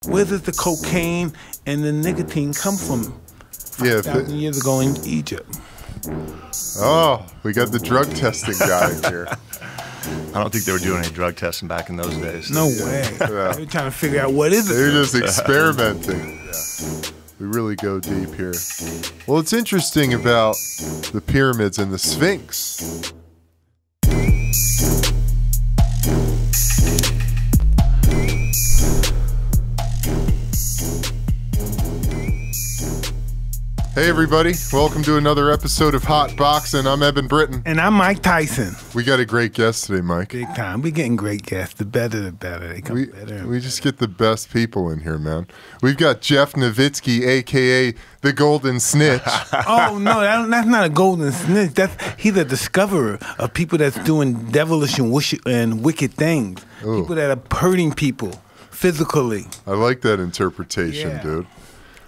Where does the cocaine and the nicotine come from? Yeah, 5,000 years ago in Egypt. Oh, we got the drug testing guy here. I don't think they were doing any drug testing back in those days. No way. Yeah. They're trying to figure out what is it. They're just experimenting. We really go deep here. Well, it's interesting about the pyramids and the Sphinx. Hey everybody, welcome to another episode of Hotboxin. I'm Eben Britton. And I'm Mike Tyson. We got a great guest today, Mike. Big time. We're getting great guests. The better, the better. They come better. We just get the best people in here, man. We've got Jeff Novitskiy, a.k.a. the Golden Snitch. Oh, no, that's not a golden snitch. He's a discoverer of people that's doing devilish and wicked things. Ooh. People that are hurting people physically. I like that interpretation, Yeah. dude.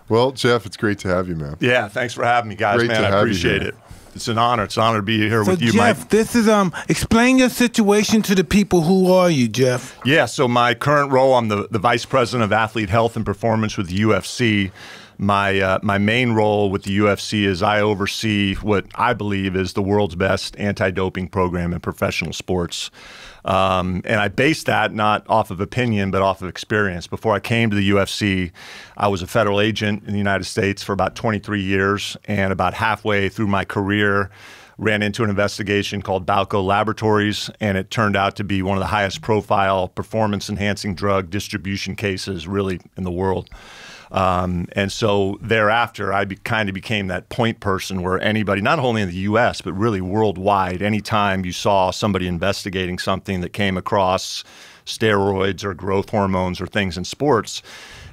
Well, Jeff, it's great to have you, man. Yeah, thanks for having me, guys. Great Man, to I have you appreciate here. it. It's an honor. It's an honor to be here with you, Jeff, Mike. this is explain your situation to the people. Who are you, Jeff? Yeah, so my current role, I'm the Vice President of Athlete Health and Performance with the UFC. My main role with the UFC is I oversee what I believe is the world's best anti-doping program in professional sports. And I base that not off of opinion, but off of experience. Before I came to the UFC, I was a federal agent in the United States for about 23 years, and about halfway through my career, ran into an investigation called Balco Laboratories, and it turned out to be one of the highest profile performance-enhancing drug distribution cases really in the world. And so thereafter, I kind of became that point person where anybody, not only in the U.S., but really worldwide, anytime you saw somebody investigating something that came across steroids or growth hormones or things in sports,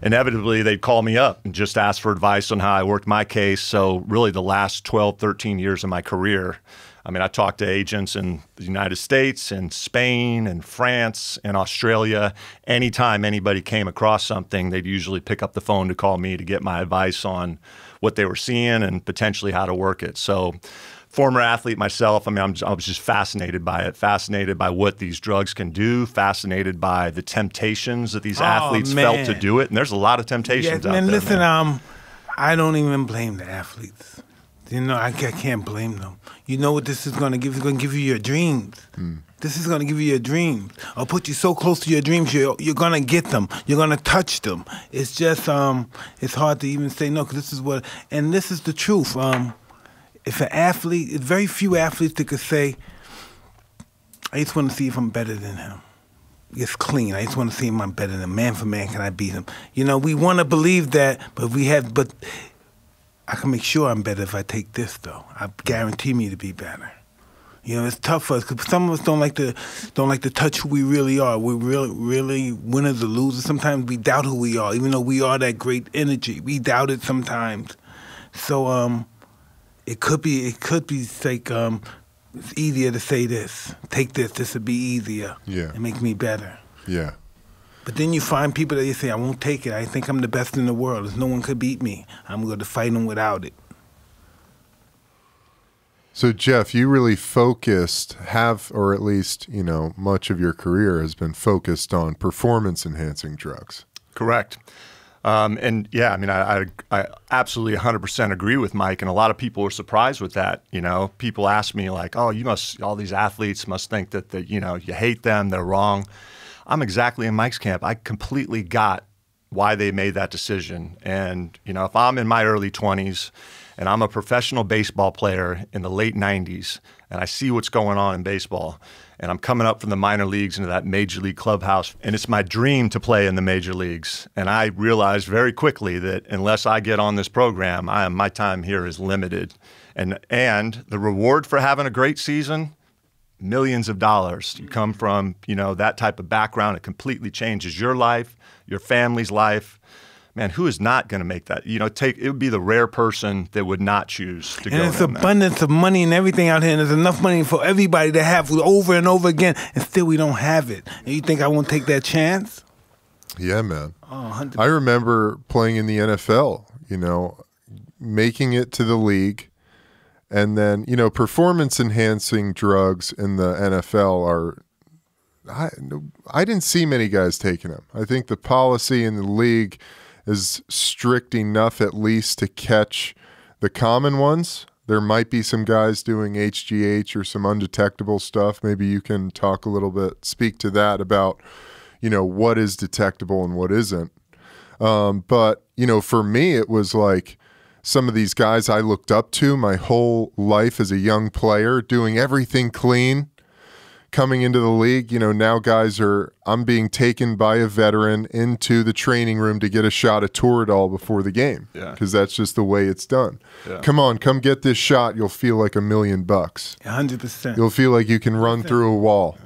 inevitably they'd call me up and just ask for advice on how I worked my case. So really the last 12, 13 years of my career, I mean, I talked to agents in the United States and Spain and France and Australia. Anytime anybody came across something, they'd usually pick up the phone to call me to get my advice on what they were seeing and potentially how to work it. So former athlete myself, I mean, I was just fascinated by it, fascinated by what these drugs can do, fascinated by the temptations that these athletes felt to do it. And there's a lot of temptations out there. Listen, man. I don't even blame the athletes. You know, I can't blame them. You know what this is going to give? It's going to give you your dreams. This is going to give you your dreams. I'll put you so close to your dreams, you're going to get them. You're going to touch them. It's just, it's hard to even say no, because this is what, and this is the truth. If an athlete, very few athletes that could say, I just want to see if I'm better than him. It's clean. I just want to see if I'm better than him. Man for man, can I beat him? You know, we want to believe that, but I can make sure I'm better if I take this, though. I guarantee me to be better. You know, it's tough for us because some of us don't like to touch who we really are. We're really winners or losers. Sometimes we doubt who we are, even though we are that great energy. We doubt it sometimes. So it could be like it's easier to say this. Take this. This would be easier. Yeah. And make me better. Yeah. But then you find people that you say, I won't take it. I think I'm the best in the world. There's no one could beat me. I'm going to fight them without it. So, Jeff, you really focused, or at least, you know, much of your career has been focused on performance-enhancing drugs. Correct. And yeah, I mean, I absolutely 100% agree with Mike, and a lot of people are surprised with that. You know, people ask me like, oh, all these athletes must think that, you know, you hate them, they're wrong. I'm exactly in Mike's camp. I completely got why they made that decision. And, you know, if I'm in my early 20s and I'm a professional baseball player in the late 90s and I see what's going on in baseball and I'm coming up from the minor leagues into that major league clubhouse and it's my dream to play in the major leagues. And I realized very quickly that unless I get on this program, my time here is limited. And the reward for having a great season, millions of dollars. You come from, you know, that type of background. It completely changes your life, your family's life. Man, who is not going to make that? You know, it would be the rare person that would not choose to go. And it's abundance of money and everything out here, and there's enough money for everybody to have over and over again, and still we don't have it. And you think I won't take that chance? Yeah, man. Oh, 100%. I remember playing in the NFL, you know, making it to the league. And then, you know, performance-enhancing drugs in the NFL are I didn't see many guys taking them. I think the policy in the league is strict enough at least to catch the common ones. There might be some guys doing HGH or some undetectable stuff. Maybe you can talk a little bit, speak to that about, what is detectable and what isn't. But, for me, it was like some of these guys I looked up to my whole life as a young player, doing everything clean. Coming into the league, now I'm being taken by a veteran into the training room to get a shot of Toradol before the game. Yeah. Because that's just the way it's done. Yeah. Come get this shot. You'll feel like $1 million. 100%. You'll feel like you can run through a wall.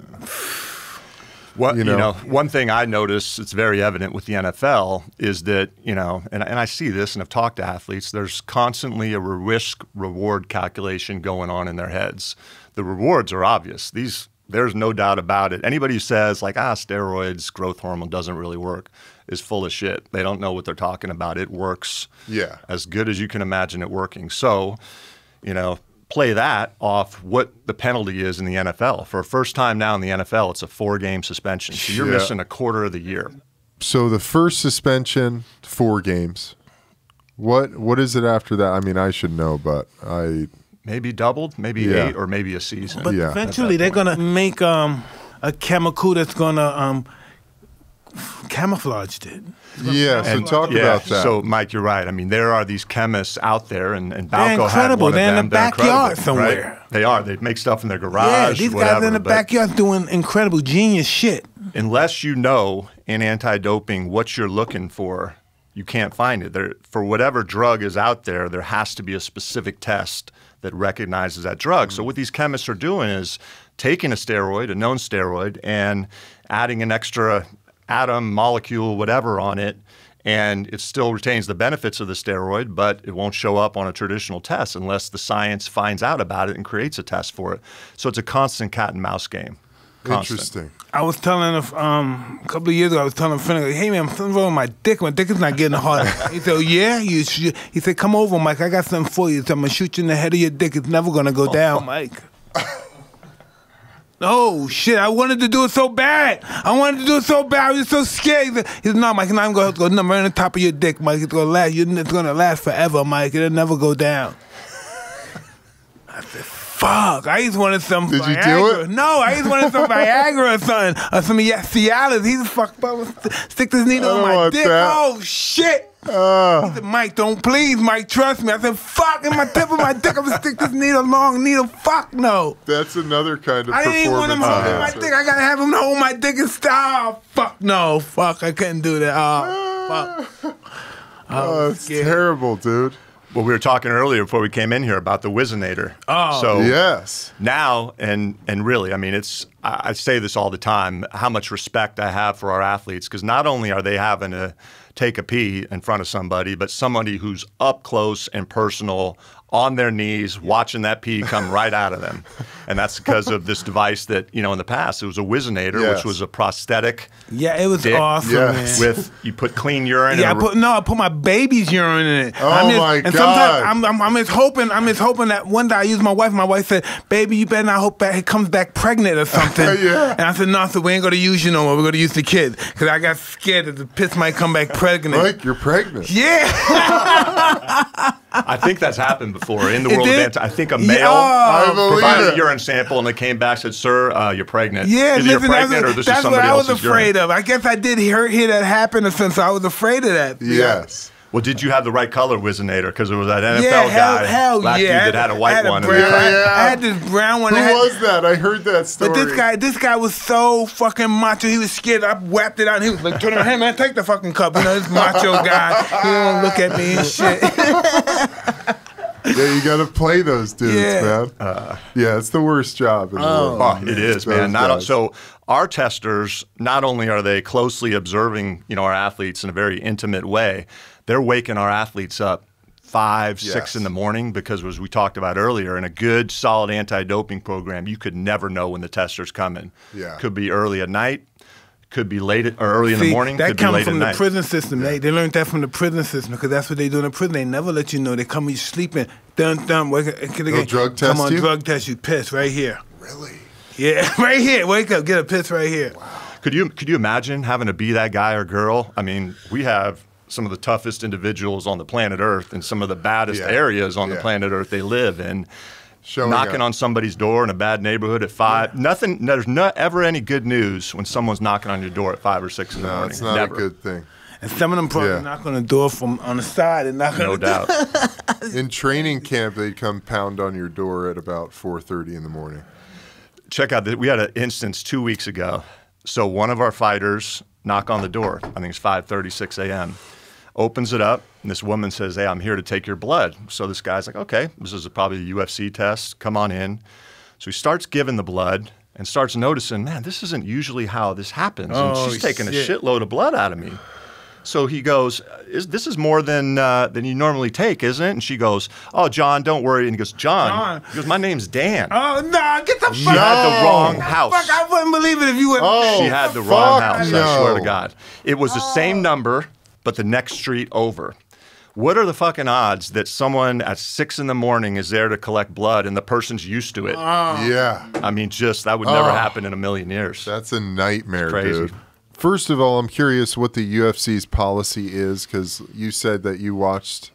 One thing I notice it's very evident with the NFL is that, and I see this and I've talked to athletes, there's constantly a risk-reward calculation going on in their heads. The rewards are obvious. There's no doubt about it. Anybody who says steroids, growth hormone doesn't really work is full of shit. They don't know what they're talking about. It works as good as you can imagine it working. So, play that off what the penalty is in the NFL. For a first time now in the NFL, it's a 4-game suspension. So you're missing a quarter of the year. So the first suspension, 4 games. What is it after that? I mean, I should know, but Maybe doubled, maybe 8, or maybe a season. But eventually they're going to make a chemical that's going to camouflage it. Yeah, so talk about that. So, Mike, you're right. I mean, there are these chemists out there, and Balco they're incredible. had one They're of them. in the backyard somewhere. Right? They are. They make stuff in their garage, Yeah, these guys in the backyard doing incredible, genius shit. Unless you know in anti-doping what you're looking for, you can't find it. For whatever drug is out there, there has to be a specific test that recognizes that drug. So what these chemists are doing is taking a steroid, a known steroid, and adding an extra atom, molecule, whatever on it, and it still retains the benefits of the steroid, but it won't show up on a traditional test unless the science finds out about it and creates a test for it. So it's a constant cat and mouse game. Constant. Interesting. I was telling a couple of years ago, I was telling a friend, hey man, something's wrong with my dick. My dick is not getting harder. He said, oh, yeah? He said, come over, Mike. I got something for you. So I'm going to shoot you in the head of your dick. It's never going to go down, Mike. Oh, shit. I wanted to do it so bad. I was so scared. He said, no, Mike, I'm going to go right on the top of your dick, Mike. It's going to last. It's going to last forever, Mike. It'll never go down. I said, fuck, I just wanted some Did Viagra. you do it? No, I just wanted some Viagra or something. Or some Cialis. He's fucked up. Stick this needle on my dick. That. Oh, shit. He said, Mike, please, Mike, trust me. I said, fuck, in my tip of my dick, I'm going to stick this long needle. Fuck no. That's another kind of I didn't want him holding my dick. I got to have him hold my dick and stop. Fuck no. Fuck, I couldn't do that. Oh, fuck. It's terrible, dude. Well, we were talking earlier before we came in here about the Whizzinator. Oh, so yes. Now, and really, I mean, I say this all the time, how much respect I have for our athletes, because not only are they having to take a pee in front of somebody, but somebody who's up close and personal, on their knees, watching that pee come right out of them. And that's because of this device that, in the past, it was a Whizzinator, which was a prosthetic. Yeah, it was awesome, man. With, you put clean urine. Yeah, I put my baby's urine in it. Oh, my God. And sometimes I'm just hoping that one day I used my wife said, baby, you better not hope that it comes back pregnant or something. Yeah. And I said, no, so we ain't going to use you no more. We're going to use the kid. Because I got scared that the piss might come back pregnant. Mike, you're pregnant. Yeah. I think that's happened before in the world of anti. I think a male provided a urine sample and they came back and said, sir, you're pregnant. Yeah, either you're pregnant or this is somebody else's urine. That's what I was afraid of. I guess I did hear that happen, since I was afraid of that. Yes. Well, did you have the right color Whizzinator? Because there was that NFL guy, black dude that had a white one. I had this brown one. Who was that? I heard that story. But this guy was so fucking macho. He was scared. I whapped it out. And he was like, turn around, hey man, take the fucking cup. This macho guy. He didn't want to look at me and shit. Yeah, you got to play those dudes, man. Yeah, it's the worst job in the world. Oh, it is, man. So our testers, not only are they closely observing, our athletes in a very intimate way, they're waking our athletes up 5, 6 in the morning, because as we talked about earlier, in a good, solid anti-doping program, you could never know when the tester's coming. Yeah. Could be early at night. Could be late or early in the morning. That could be comes late from at the night. prison system. They learned that from the prison system, because that's what they do in the prison. They never let you know. They come when you're sleeping. Dun. They'll drug test Come on, you? drug test you. Piss right here. Really? Yeah, right here. Wake up, get a piss right here. Wow. Could you imagine having to be that guy or girl? I mean, we have some of the toughest individuals on the planet Earth and some of the baddest areas on the planet Earth they live in. Knocking on somebody's door in a bad neighborhood at 5. Nothing. There's not ever any good news when someone's knocking on your door at 5 or 6 in the morning. It's not a good thing. And some of them probably knock on the door from on the side and knock on the door. No doubt. In training camp, they'd come pound on your door at about 4:30 in the morning. Check out that we had an instance 2 weeks ago. So one of our fighters knock on the door. I think it's 5:30, 6 a.m. Opens it up, and this woman says, "Hey, I'm here to take your blood." So this guy's like, "Okay, this is probably a UFC test. Come on in." So he starts giving the blood and starts noticing, man, this isn't usually how this happens. And she's taking a shitload of blood out of me. So he goes, "This is more than you normally take, isn't it?" And she goes, "Oh, John, don't worry." And he goes, John. He goes, "My name's Dan." Oh, nah, get the fuck She had the wrong house. Fuck, I wouldn't believe it if you would. She had the wrong house, I swear to God. It was the same number, but the next street over. What are the fucking odds that someone at 6 in the morning is there to collect blood and the person's used to it? Yeah. I mean, that would never happen in a million years. That's a nightmare, crazy. dude. First of all, I'm curious what the UFC's policy is, because you said that you watched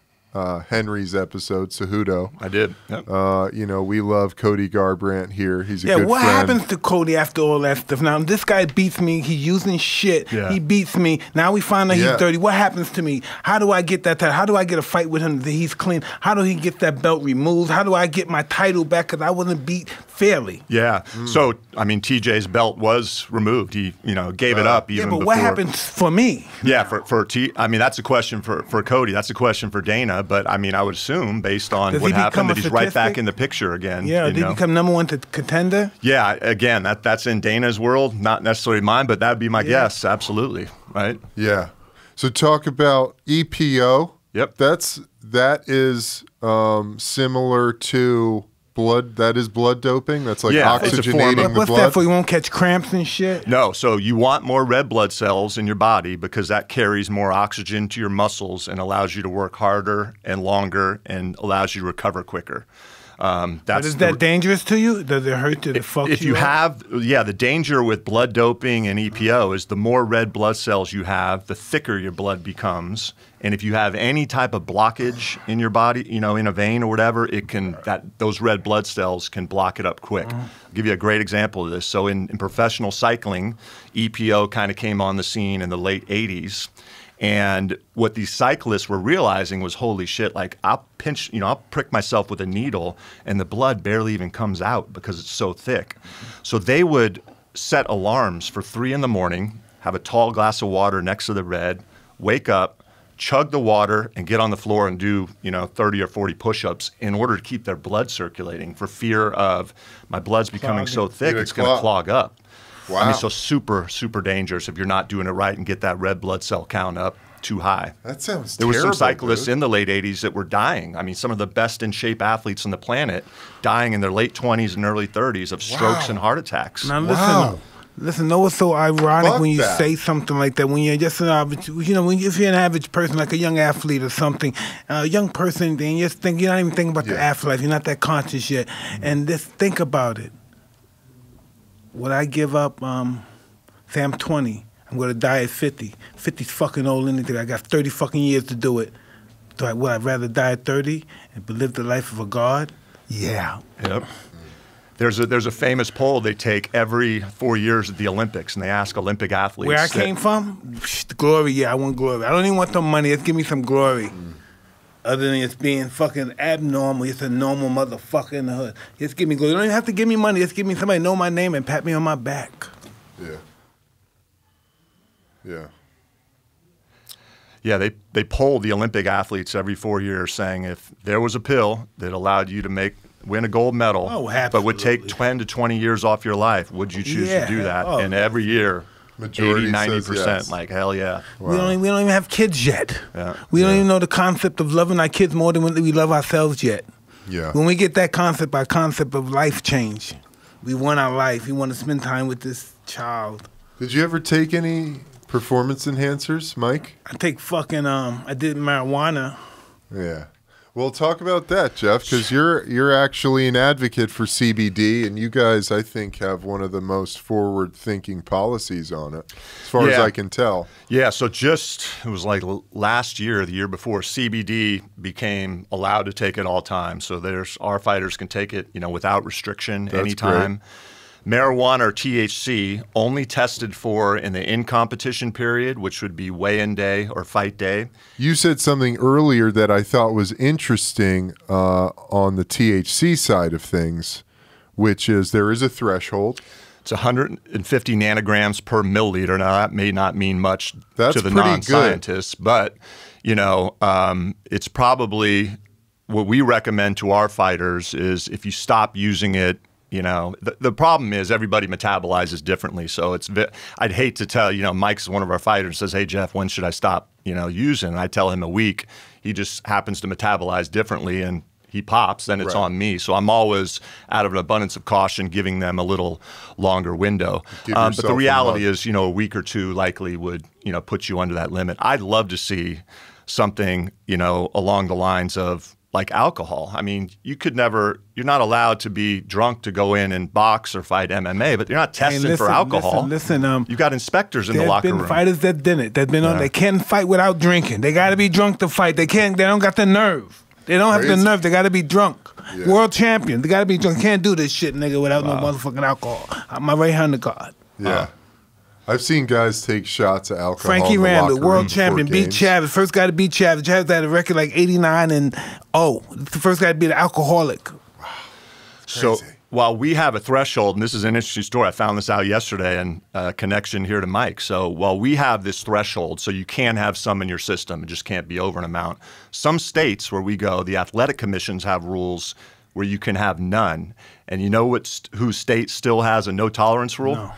Henry's episode, Cejudo. I did. Yep. You know, we love Cody Garbrandt here. He's a good friend. Yeah, what happens to Cody after all that stuff? Now, this guy beats me. He's using shit. Yeah. He beats me. Now we find out he's dirty. What happens to me? How do I get that title? How do I get a fight with him that he's clean? How do he get that belt removed? How do I get my title back? Because I wasn't beat fairly. Yeah. So, I mean, TJ's belt was removed. He, gave it up even before. But what happens for me? Yeah, I mean, that's a question for Cody. That's a question for Dana. But, I mean, I would assume, based on what happened, that he's right back in the picture again. Yeah, did he become #1 contender? Yeah, again, that's in Dana's world, not necessarily mine, but that would be my guess, absolutely, right? Yeah. So talk about EPO. Yep. That is similar to blood. That is blood doping. That's like oxygenating the blood. What's that for? You won't catch cramps and shit? No. So you want more red blood cells in your body because that carries more oxygen to your muscles and allows you to work harder and longer and allows you to recover quicker. But is that dangerous to you? Does it hurt to fuck you? If you have, the danger with blood doping and EPO is the more red blood cells you have, the thicker your blood becomes. And if you have any type of blockage in your body, in a vein or whatever, those red blood cells can block it up quick. I'll give you a great example of this. So in professional cycling, EPO kind of came on the scene in the late 80s. And what these cyclists were realizing was, holy shit, like I'll prick myself with a needle and the blood barely even comes out because it's so thick. So they would set alarms for 3 in the morning, have a tall glass of water next to the red, wake up, chug the water and get on the floor and do, 30 or 40 push-ups in order to keep their blood circulating for fear of my blood's becoming so thick it's going to clog up. Wow. I mean, so super, super dangerous if you're not doing it right and get that red blood cell count up too high. That sounds terrible. There were some cyclists in the late 80s that were dying. I mean, some of the best in shape athletes on the planet dying in their late 20s and early 30s of strokes and heart attacks. Now listen, know what's so ironic when you say something like that? When you're just an average, if you're an average person, like a young athlete or something, a young person, then you're not even thinking about the afterlife. You're not that conscious yet. And just think about it. Would I give up, say I'm 20, I'm going to die at 50. 50's fucking old anything. I got 30 fucking years to do it. Would I rather die at 30 and live the life of a god? Yeah. Yep. There's a famous poll they take every 4 years at the Olympics, and they ask Olympic athletes. Where I came from? Glory, I want glory. I don't even want the money. Just give me some glory. Other than just being fucking abnormal, just a normal motherfucker in the hood. Just give me glory. You don't even have to give me money. Just give me somebody know my name and pat me on my back. Yeah. Yeah. Yeah, they poll the Olympic athletes every 4 years saying if there was a pill that allowed you to win a gold medal, but would take 10 to 20 years off your life, would you choose to do that? And every year, majority 80-90%, yes. like hell yeah. Wow. We don't even have kids yet. Yeah. We don't even know the concept of loving our kids more than we love ourselves yet. Yeah. When we get that concept, our concept of life change. We want our life. We want to spend time with this child. Did you ever take any performance enhancers, Mike? I take fucking I did marijuana. Yeah. Well, talk about that, Jeff, because you're actually an advocate for CBD, and you guys, I think, have one of the most forward-thinking policies on it, as far as I can tell. Yeah, so it was like last year, the year before, CBD became allowed to take at all times. So our fighters can take it, without restriction anytime. Great. Marijuana or THC only tested for in the in-competition period, which would be weigh-in day or fight day. You said something earlier that I thought was interesting on the THC side of things, which is there is a threshold. It's 150 nanograms per milliliter. Now, that may not mean much to the non-scientists, but, it's probably what we recommend to our fighters is if you stop using it, the problem is everybody metabolizes differently. So I'd hate to tell, Mike's one of our fighters, says, hey, Jeff, when should I stop, using? And I tell him a week. He just happens to metabolize differently and he pops, then it's on me. So I'm always, out of an abundance of caution, giving them a little longer window. But the reality is, a week or two likely would, put you under that limit. I'd love to see something, along the lines of, like alcohol. I mean, you're not allowed to be drunk to go in and box or fight MMA, but you're not testing for alcohol. Listen, you've got inspectors in the locker room. There's been fighters that did it. They can't fight without drinking. They got to be drunk to fight. They don't got the nerve. They don't have the nerve. They got to be drunk. Yeah. World champion. They got to be drunk. Can't do this shit, nigga, without no motherfucking alcohol. I'm my right-handed guard. Yeah. I've seen guys take shots of alcohol. Frankie Randall, world champion, beat Chavez. First guy to beat Chavez. Chavez had a record like 89-0. The first guy to beat an alcoholic. Wow. So while we have a threshold, and this is an interesting story, I found this out yesterday, and connection here to Mike. So while we have this threshold, so you can have some in your system, it just can't be over an amount. Some states where we go, the athletic commissions have rules where you can have none. And you know whose state still has a no tolerance rule? No.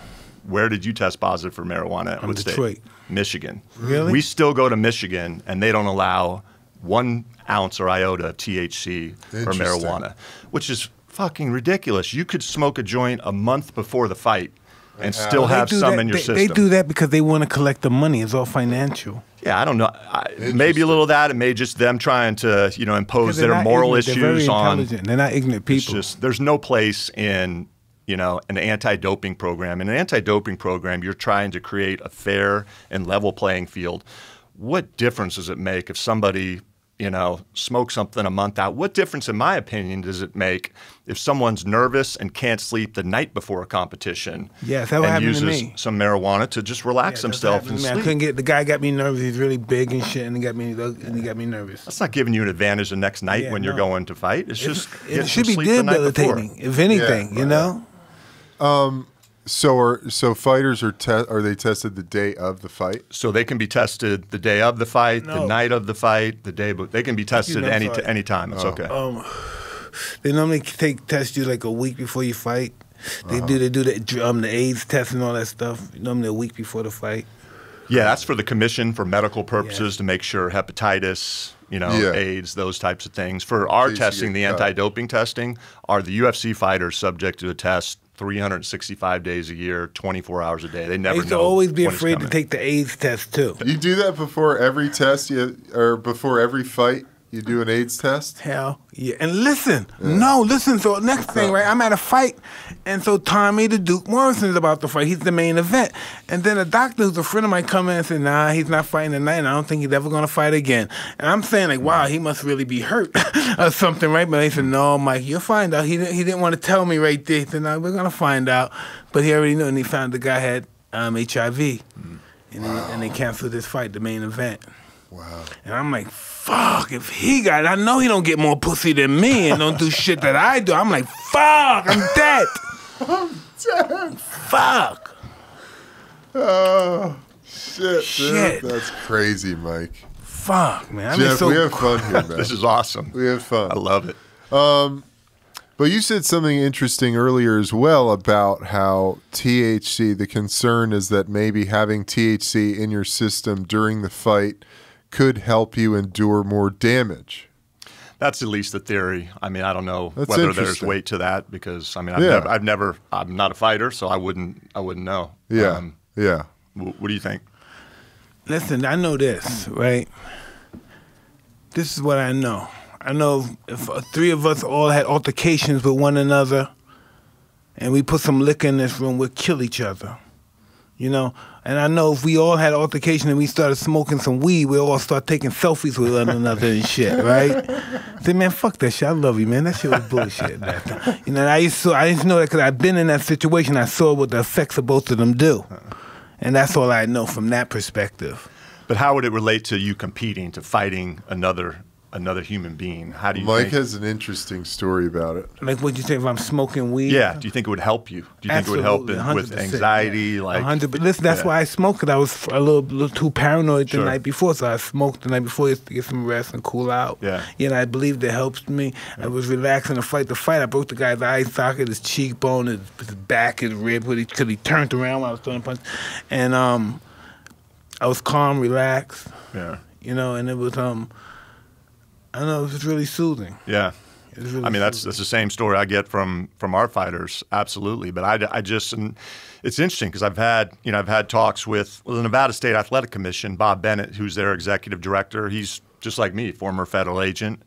Where did you test positive for marijuana? What Detroit. State? Michigan. Really? We still go to Michigan, and they don't allow 1 ounce or iota of THC or marijuana, which is fucking ridiculous. You could smoke a joint a month before the fight and still have some in your system. They do that because they want to collect the money. It's all financial. Yeah, I don't know. Maybe a little of that. It may just them trying to, impose their moral issues They're very on. Intelligent. They're not ignorant people. There's no place in an anti-doping program. In an anti-doping program, you're trying to create a fair and level playing field. What difference does it make if somebody, smokes something a month out? What difference, in my opinion, does it make if someone's nervous and can't sleep the night before a competition? Yes, that happened uses to me. Some marijuana to just relax himself and sleep. I couldn't get the guy got me nervous. He's really big and shit, and he got me nervous. That's not giving you an advantage the next night when you're going to fight. It's just it should be debilitating, if anything, So fighters are they tested the day of the fight? So they can be tested the day of the fight, the night of the fight, the day. But they can be tested any time. It's okay. They normally test you like a week before you fight. They do the AIDS test and all that stuff. Normally a week before the fight. Yeah, that's for the commission for medical purposes to make sure hepatitis, AIDS, those types of things. For our testing, the anti-doping testing, are the UFC fighters subject to a test 365 days a year, 24 hours a day. They never know. I used to always be afraid to take the AIDS test too. You do that before every test, or before every fight? You do an AIDS test? Hell yeah. And listen, so next thing, right, I'm at a fight, and so Tommy the Duke Morrison is about to fight. He's the main event. And then a doctor who's a friend of mine come in and say, nah, he's not fighting tonight, and I don't think he's ever going to fight again. And I'm saying, like, wow, he must really be hurt or something, right? But they said, no, Mike, you'll find out. He didn't want to tell me right there. He said, no, we're going to find out. But he already knew, and he found the guy had HIV. And they canceled this fight, the main event. Wow. And I'm like, fuck, if he got it, I know he don't get more pussy than me and don't do shit that I do. I'm like, fuck, I'm dead. I'm dead. Fuck. Oh, shit. Dude. That's crazy, Mike. Fuck, man. Jeff, we have fun here, man. This is awesome. We have fun. I love it. But you said something interesting earlier as well about how THC, the concern is that maybe having THC in your system during the fight could help you endure more damage. That's at least the theory. I mean, I don't know whether there's weight to that because, I mean, I'm not a fighter, so I wouldn't know. Yeah. What do you think? Listen, I know this, right? This is what I know. I know if three of us all had altercations with one another, and we put some liquor in this room, we'd kill each other. You know, and I know if we all had altercation and we started smoking some weed, we'd all start taking selfies with one another and shit, right? I said, man, fuck that shit. I love you, man. That shit was bullshit. That time. You know, and I used to know that because I've been in that situation. I saw what the effects of both of them do, and that's all I know from that perspective. But how would it relate to you competing, to fighting another human being? How do you Mike think? has an interesting story about it. Like what you say if I'm smoking weed? Yeah. Do you think it would help you? Do you think it would help with 100%, anxiety? Yeah. Like 100. But listen, that's why I smoked. Cause I was a little too paranoid the night before, so I smoked the night before just to get some rest and cool out. Yeah. You know, I believed it helped me. I was relaxing to fight the fight. I broke the guy's eye socket, his cheekbone, his back, his rib, because he turned around when I was throwing a punch, and I was calm, relaxed. Yeah. You know, and it was I don't know, it was just really soothing. Yeah. Really I mean, that's the same story I get from our fighters, absolutely. But I just, and it's interesting because I've had talks with the Nevada State Athletic Commission, Bob Bennett, who's their executive director. He's just like me, former federal agent.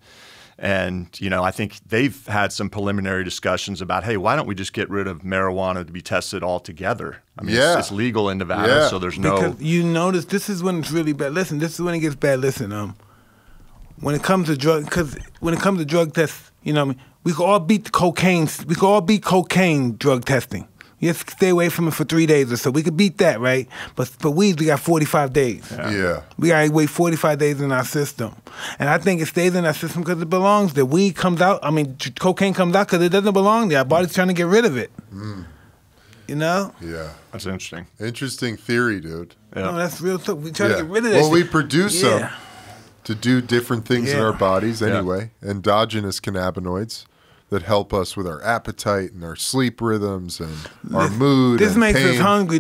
And, you know, I think they've had some preliminary discussions about, hey, why don't we just get rid of marijuana to be tested altogether? I mean, it's legal in Nevada, so there's no. Because you notice this is when it's really bad. Listen, this is when it gets bad. Listen, when it comes to drug tests, you know, what I mean, we can all beat cocaine. We can all beat cocaine drug testing. You have to stay away from it for 3 days or so. We could beat that, right? But for weed, we got 45 days. Yeah. We got to wait 45 days in our system. And I think it stays in our system because it belongs there. Weed comes out, cocaine comes out because it doesn't belong there. Our body's trying to get rid of it. You know? Yeah. That's interesting. Interesting theory, dude. Yeah. No, that's real talk. We try to get rid of that Well, shit. we produce them to do different things in our bodies anyway. Endogenous cannabinoids that help us with our appetite and our sleep rhythms and our mood. This and makes pain. us hungry.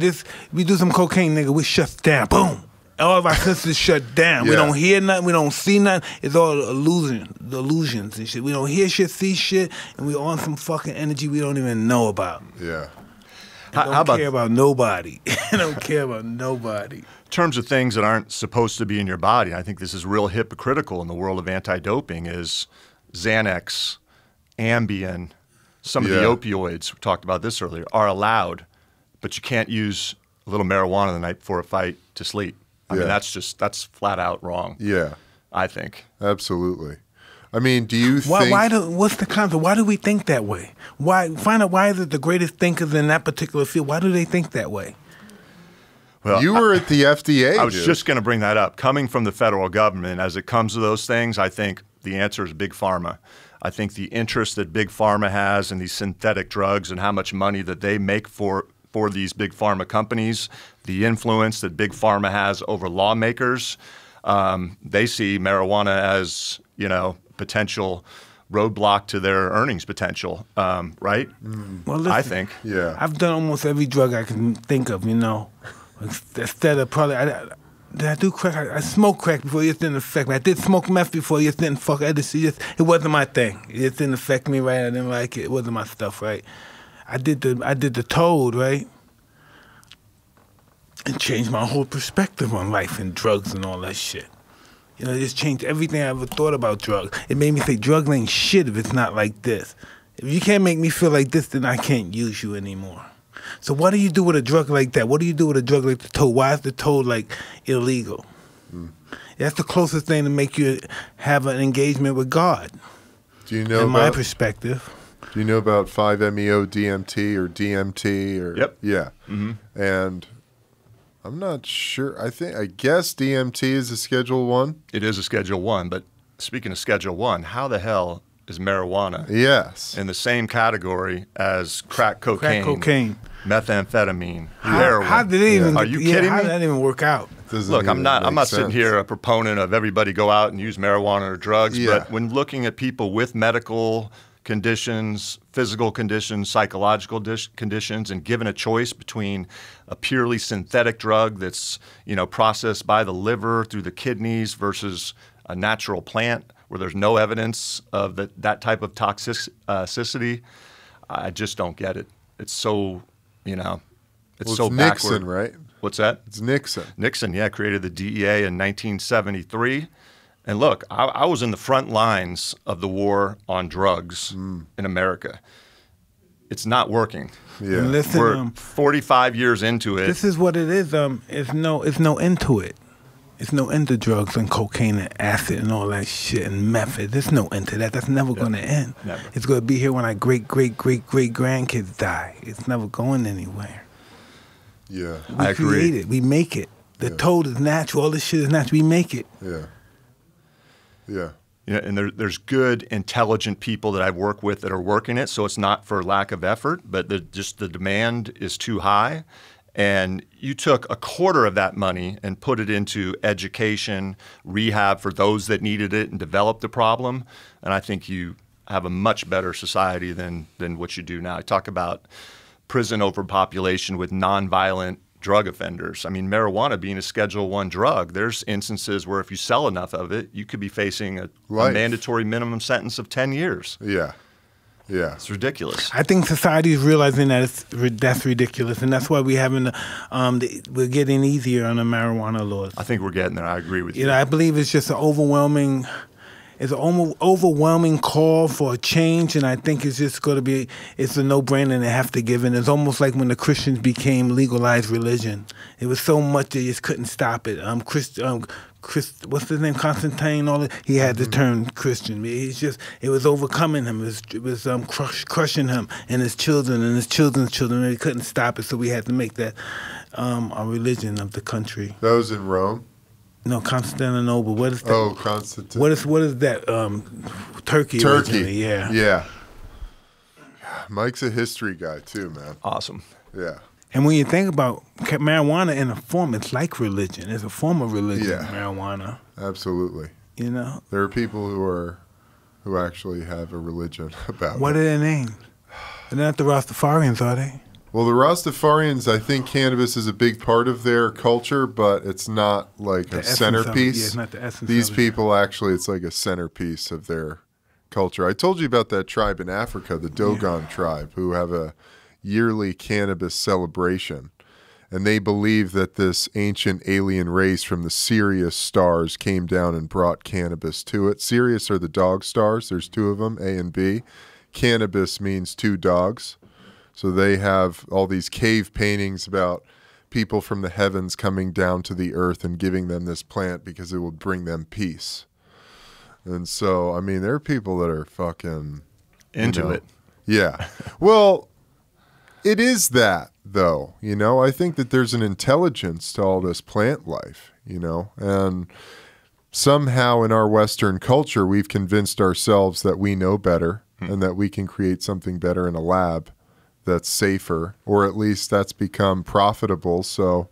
We do some cocaine, nigga. We shut down. Boom. All of our senses shut down. Yeah. We don't hear nothing. We don't see nothing. It's all illusions and shit. We don't hear shit, see shit, and we on some fucking energy we don't even know about. Yeah. I don't care about nobody. I don't care about nobody. In terms of things that aren't supposed to be in your body, I think this is real hypocritical in the world of anti-doping is Xanax, Ambien, some of the opioids, we talked about this earlier, are allowed, but you can't use a little marijuana the night before a fight to sleep. I mean, that's flat out wrong. Yeah. I think. Absolutely. I mean, do you think... What's the concept? Why do we think that way? Find out why is it the greatest thinkers in that particular field? Why do they think that way? Well, you were at the FDA, I was just going to bring that up. Coming from the federal government, as it comes to those things, I think the answer is big pharma. I think the interest that big pharma has in these synthetic drugs and how much money that they make for these big pharma companies, the influence that big pharma has over lawmakers, they see marijuana as, you know, potential roadblock to their earnings potential, right? Well, listen, I think. Yeah. I've done almost every drug I can think of, you know. Instead of probably, did I do crack? I smoked crack before, it just didn't affect me. I did smoke meth before, it just didn't fuck. It wasn't my thing. It just didn't affect me, right? I didn't like it. It wasn't my stuff, right? I did the toad, right? It changed my whole perspective on life and drugs and all that shit. You know, it just changed everything I ever thought about drugs. It made me say drugs ain't shit if it's not like this. If you can't make me feel like this, then I can't use you anymore. So what do you do with a drug like that? What do you do with a drug like the toad? Why is the toad like illegal? That's the closest thing to make you have an engagement with God. Do you know in my perspective? Do you know about 5-MeO-DMT or DMT or Yep. Yeah. And I'm not sure. I guess DMT is a Schedule 1. It is a Schedule 1, but speaking of Schedule 1, how the hell is marijuana in the same category as crack cocaine, methamphetamine, heroin? How did it even? Are you kidding how me? did that even work out? Look, I'm not sitting here a proponent of everybody go out and use marijuana or drugs, but when looking at people with medical conditions, physical conditions, psychological conditions, and given a choice between a purely synthetic drug that's, you know, processed by the liver through the kidneys versus a natural plant where there's no evidence of that type of toxicity, I just don't get it. It's so, you know, it's so Nixon, backward. right? What's that? It's Nixon. Nixon, yeah, created the DEA in 1973. And look, I was in the front lines of the war on drugs in America. It's not working. Yeah. And listen, We're 45 years into it. this is what it is. It's no end to it. It's no end to drugs and cocaine and acid and all that shit and method. There's no end to that. That's never going to end. Never. It's going to be here when our great grandkids die. It's never going anywhere. Yeah. We I agree. create it. We make it. The toad is natural. All this shit is natural. We make it. Yeah. Yeah. Yeah, and there's good, intelligent people that I've worked with that are working it, so it's not for lack of effort, but just the demand is too high. And you took a quarter of that money and put it into education, rehab for those that needed it and developed the problem, and I think you have a much better society than what you do now. I talk about prison overpopulation with nonviolent drug offenders. I mean, marijuana being a Schedule I drug, there's instances where if you sell enough of it, you could be facing a mandatory minimum sentence of 10 years. Yeah. Yeah. It's ridiculous. I think society is realizing that that's ridiculous, and that's why we're getting easier on the marijuana laws. I think we're getting there. I agree with you. You know, I believe it's just an overwhelming call for a change, and I think it's just going to be, it's a no-brainer and they have to give in. It's almost like when the Christians became legalized religion. It was so much they just couldn't stop it. What's his name, Constantine? He had to turn Christian. It was overcoming him. It was crushing him and his children and his children's children. They couldn't stop it, so we had to make that a religion of the country. That was in Rome? No, Constantinople. What is that? Oh, Constantine. What is that? Turkey. Originally, yeah. Yeah. Mike's a history guy too, man. Awesome. Yeah. And when you think about marijuana in a form, it's like religion. It's a form of religion, Yeah. marijuana. Absolutely. You know? There are people who actually have a religion about What it. are their names? They're not the Rastafarians, are they? Well, the Rastafarians, I think cannabis is a big part of their culture, but it's not like a centerpiece. Yeah, it's not the essence These of it. people actually, it's like a centerpiece of their culture. I told you about that tribe in Africa, the Dogon tribe, who have a yearly cannabis celebration. And they believe that this ancient alien race from the Sirius stars came down and brought cannabis to it. Sirius are the dog stars. There's two of them, A and B. Cannabis means two dogs. So they have all these cave paintings about people from the heavens coming down to the earth and giving them this plant because it will bring them peace. And so, I mean, there are people that are fucking Into it. Yeah. Well, it is that, though. You know, I think that there's an intelligence to all this plant life, you know, and somehow in our Western culture, we've convinced ourselves that we know better and that we can create something better in a lab that's safer, or at least that's become profitable. So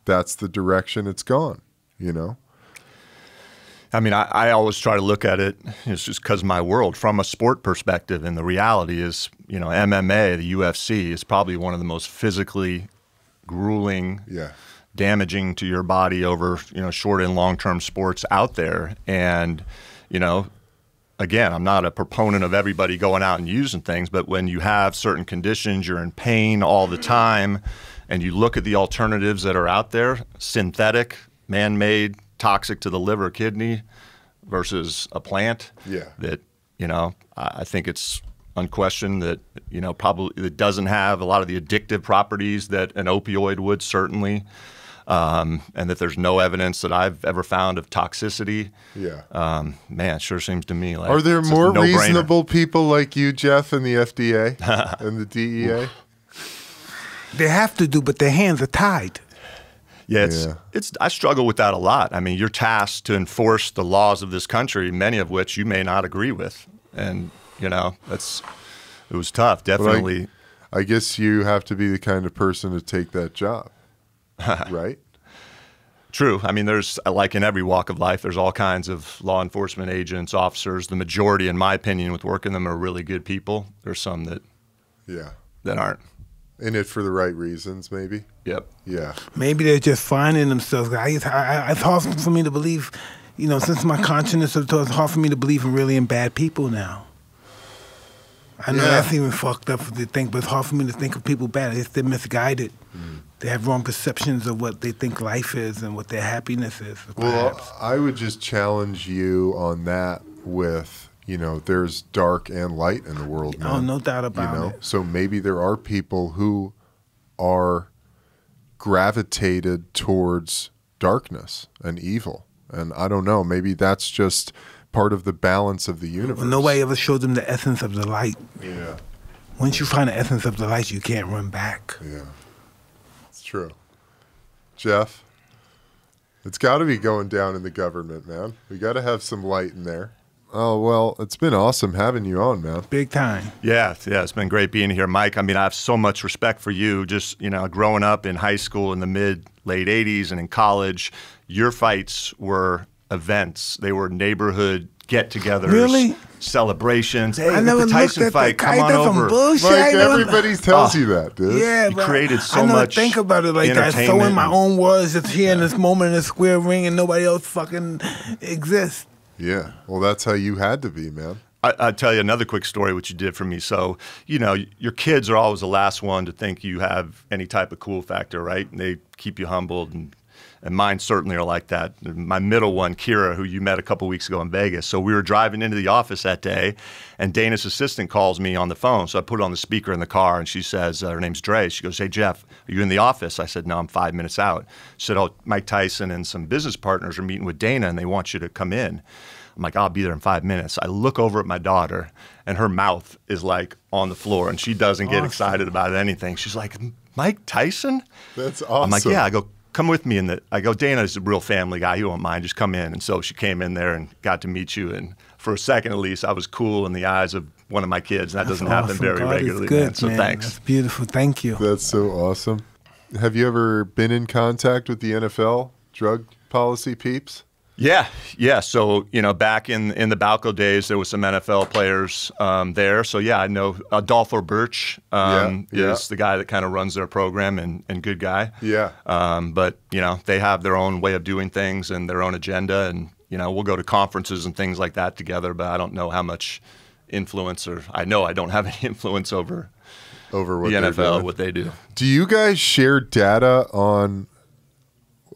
that's the direction it's gone, you know? I mean, I always try to look at it, it's just because of my world, from a sport perspective. And the reality is, you know, MMA, the UFC, is probably one of the most physically grueling, damaging to your body over, you know, short and long-term sports out there. And, you know, again, I'm not a proponent of everybody going out and using things, but when you have certain conditions, you're in pain all the time, and you look at the alternatives that are out there, synthetic, man-made, toxic to the liver, kidney, versus a plant, that, you know, I think it's unquestioned that, you know, probably it doesn't have a lot of the addictive properties that an opioid would, certainly. And that there's no evidence that I've ever found of toxicity. Man, it sure seems to me like. Are there it's just more a no-brainer. reasonable people like you, Jeff, in the FDA and the DEA? They have to do, but their hands are tied. Yeah, I struggle with that a lot. I mean, you're tasked to enforce the laws of this country, many of which you may not agree with. And, you know, it was tough, definitely. I guess you have to be the kind of person to take that job. Right? True. I mean, there's, like in every walk of life, there's all kinds of law enforcement agents, officers. The majority, in my opinion, with working them are really good people. There's some that aren't. In it for the right reasons, maybe? Yep. Yeah. Maybe they're just finding themselves. It's hard for me to believe, you know, since my consciousness, it's hard for me to believe in bad people now. I know that's even fucked up to think, but it's hard for me to think of people bad. They're misguided. they have wrong perceptions of what they think life is and what their happiness is. Well, perhaps. I would just challenge you on that with, there's dark and light in the world, man. Oh, no doubt about it. So maybe there are people who are gravitated towards darkness and evil. And I don't know, maybe that's just part of the balance of the universe. Well, nobody ever showed them the essence of the light. Yeah. Once you find the essence of the light, you can't run back. Yeah. It's true. Jeff, it's got to be going down in the government, man. We got to have some light in there. Oh, well, it's been awesome having you on, man. Big time. Yeah, it's been great being here, Mike. I mean, I have so much respect for you. Just, growing up in high school in the late 80s and in college, your fights were events. They were neighborhood get-togethers. Really? Celebrations. Hey, I never the Tyson looked at fight, the come guy. on That's some over. bullshit. Mike, everybody tells you that, dude. Yeah, You but created so I never much think about it like that. So in entertainment my and- own words, just here in this moment in the square ring and nobody else fucking exists. Yeah. Well, that's how you had to be, man. I'll tell you another quick story, what you did for me. So, your kids are always the last one to think you have any type of cool factor, right? And they keep you humbled, and mine certainly are like that. My middle one, Kira, who you met a couple weeks ago in Vegas. So we were driving into the office that day, and Dana's assistant calls me on the phone. So I put it on the speaker in the car, and she says, her name's Dre. She goes, "Hey, Jeff, are you in the office?" I said, "No, I'm 5 minutes out." She said, "Oh, Mike Tyson and some business partners are meeting with Dana, and they want you to come in." I'm like, "I'll be there in 5 minutes." I look over at my daughter, and her mouth is like on the floor, and she doesn't get excited about anything. She's like, "Mike Tyson?" That's awesome. I'm like, "Yeah." I go, "Come with me." And I go, "Dana's a real family guy. He won't mind. Just come in." And so she came in there and got to meet you. And for a second, at least, I was cool in the eyes of one of my kids. And that doesn't happen Awesome. very God is regularly, good, man. So man. thanks. That's beautiful. Thank you. That's so awesome. Have you ever been in contact with the NFL drug policy peeps? Yeah. So, back in the Balco days, there was some NFL players there. So, yeah, I know Adolfo Birch is the guy that kind of runs their program and good guy. Yeah. But, they have their own way of doing things and their own agenda. And, we'll go to conferences and things like that together. But I don't know how much influence, or I know I don't have any influence over what the they're NFL, doing. what they do. Do you guys share data on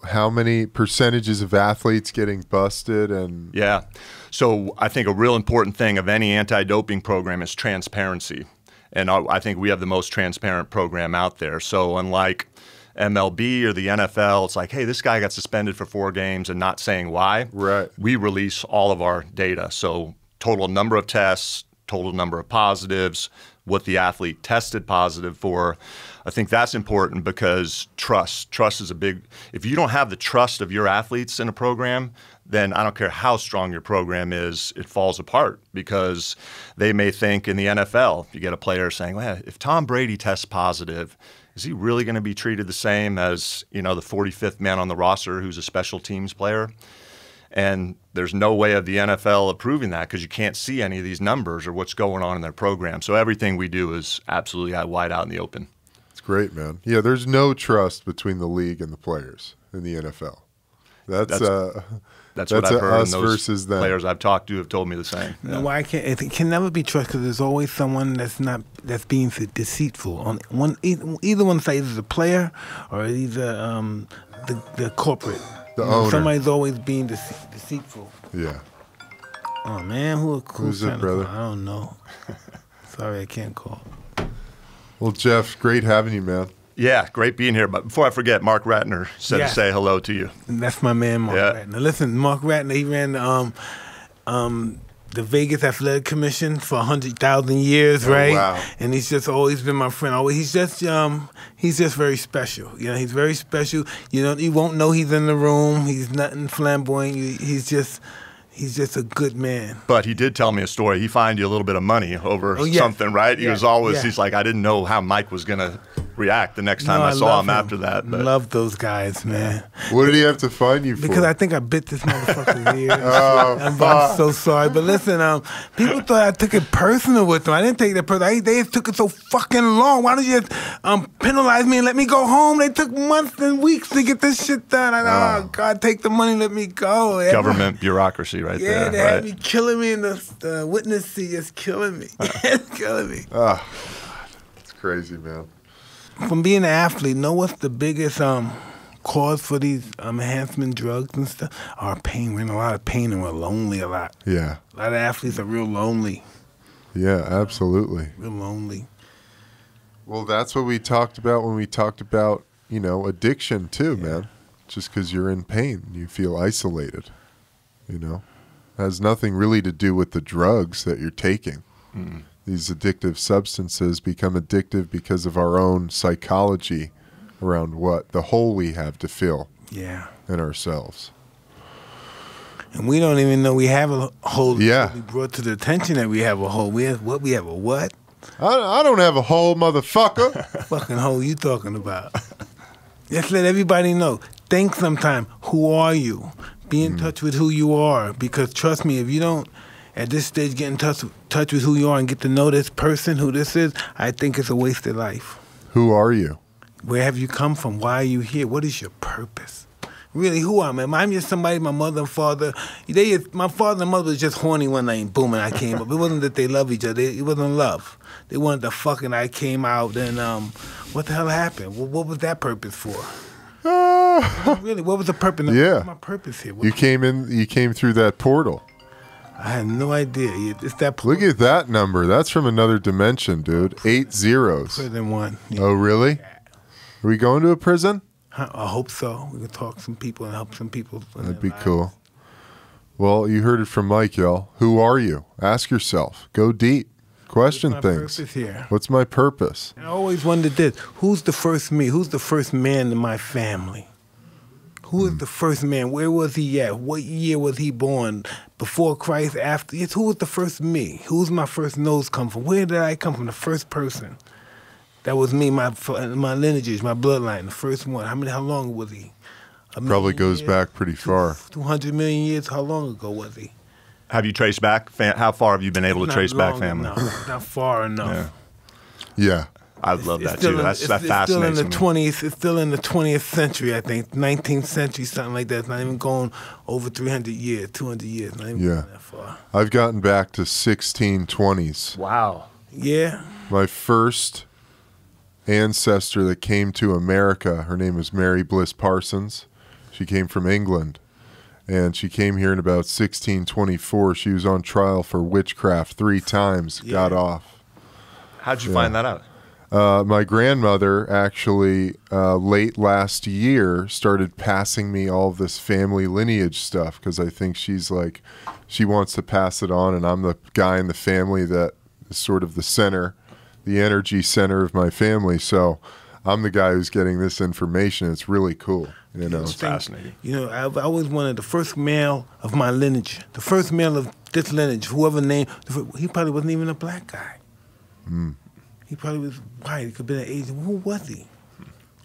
how many percentages of athletes getting busted? And Yeah. So I think a real important thing of any anti-doping program is transparency. And I think we have the most transparent program out there. So unlike MLB or the NFL, it's like, hey, this guy got suspended for 4 games and not saying why. Right. We release all of our data. So total number of tests, total number of positives, what the athlete tested positive for. I think that's important because trust is a big, if you don't have the trust of your athletes in a program, then I don't care how strong your program is, it falls apart because they may think in the NFL, you get a player saying, well, if Tom Brady tests positive, is he really going to be treated the same as, the 45th man on the roster who's a special teams player? And there's no way of the NFL approving that because you can't see any of these numbers or what's going on in their program. So everything we do is absolutely wide out in the open. it's great, man. Yeah, there's no trust between the league and the players in the NFL. That's what I've heard. us And those versus them. players I've talked to have told me the same. No, why can't it can never be trust because there's always someone that's being deceitful on either one side, either the player or either the corporate. The owner. Somebody's always being deceitful. Yeah. Oh man, Who's it, brother? I don't know. Sorry, I can't call. Well, Jeff, great having you, man. Yeah, great being here. But before I forget, Mark Ratner said Yes. to say hello to you. And that's my man, Mark Ratner. Listen, Mark Ratner, he ran the Vegas Athletic Commission for 100,000 years, right? Wow. And he's just always been my friend. Always, he's just very special. He's very special. You won't know he's in the room. He's nothing flamboyant. He's just a good man. But he did tell me a story. He fined you a little bit of money over Oh, yeah. something, right? He Yeah, was always, yeah. he's like, I didn't know how Mike was going to react the next time No, I saw love him after that. But Love those guys, man. What did he have to fine you for? Because I think I bit this motherfucker's ear. Oh, I'm so sorry. But listen, people thought I took it personal with them. I didn't take that personal. They took it so fucking long. Why don't you just penalize me and let me go home? They took months and weeks to get this shit done. Oh, God, take the money, let me go. government bureaucracy right Yeah, there, they right? had me killing me in the witness seat, just killing me. It's killing me. Oh, it's crazy, man. from being an athlete, know what's the biggest cause for these enhancement drugs and stuff? Our pain. We're in a lot of pain and we're lonely a lot. Yeah. A lot of athletes are real lonely. Yeah, absolutely. Real lonely. Well, that's what we talked about when we talked about, you know, addiction too, man. Just because you're in pain, you feel isolated, you know. It has nothing really to do with the drugs that you're taking. Mm. These addictive substances become addictive because of our own psychology around what? The hole we have to fill in ourselves. And we don't even know we have a hole. Yeah. We brought to the attention that we have a hole. We have what? We have a what? I don't have a hole, motherfucker. Fucking hole you talking about? Just let everybody know. Think sometime. Who are you? Be in touch with who you are. Because trust me, if you don't, at this stage, get in touch with who you are and get to know this person, who this is, I think it's a wasted life. Who are you? Where have you come from? Why are you here? What is your purpose? Really, who am I? I'm just somebody, my mother and father, my father and mother was just horny one night and boom, and I came up. It wasn't that they love each other. It wasn't love. They wanted to fuck and I came out and what the hell happened? What was that purpose for? Really, what was the purpose? Yeah. What's my purpose here? You came through that portal. I had no idea. It's that portal. Look at that number. That's from another dimension, dude. 8 zeros. Prison one. Yeah. Oh, really? Are we going to a prison? I hope so. We can talk to some people and help some people. That'd be cool. Well, you heard it from Mike, y'all. Who are you? Ask yourself. Go deep. Question things. What's my purpose here? What's my purpose? I always wondered this. Who's the first me? Who's the first man in my family? Who is the first man? Where was he at? What year was he born? Before Christ, after? Yes, who was the first me? Who's my first nose come from? Where did I come from? The first person. That was me, my lineages, my bloodline, the first one. How long was he? Probably goes back pretty far. 200 million years? How long ago was he? Have you traced back? How far have you been able to trace back family? Not far enough. Yeah. I love that too. That fascinates still in the me. 20th. It's still in the 20th century, I think. 19th century, something like that. It's not even going over 300 years, 200 years. Not even going that far. I've gotten back to 1620s. Wow. Yeah. My first ancestor that came to America, her name was Mary Bliss Parsons. She came from England. And she came here in about 1624. She was on trial for witchcraft 3 times, got off. How'd you find that out? My grandmother actually, late last year, started passing me all of this family lineage stuff because I think she's like, she wants to pass it on, and I'm the guy in the family that is sort of the center, the energy center of my family. So I'm the guy who's getting this information. It's really cool. You know, it's fascinating. You know, I've always wanted the first male of my lineage, the first male of this lineage, whoever named, he probably wasn't even a black guy. He probably was white. He could have been an Asian. Who was he?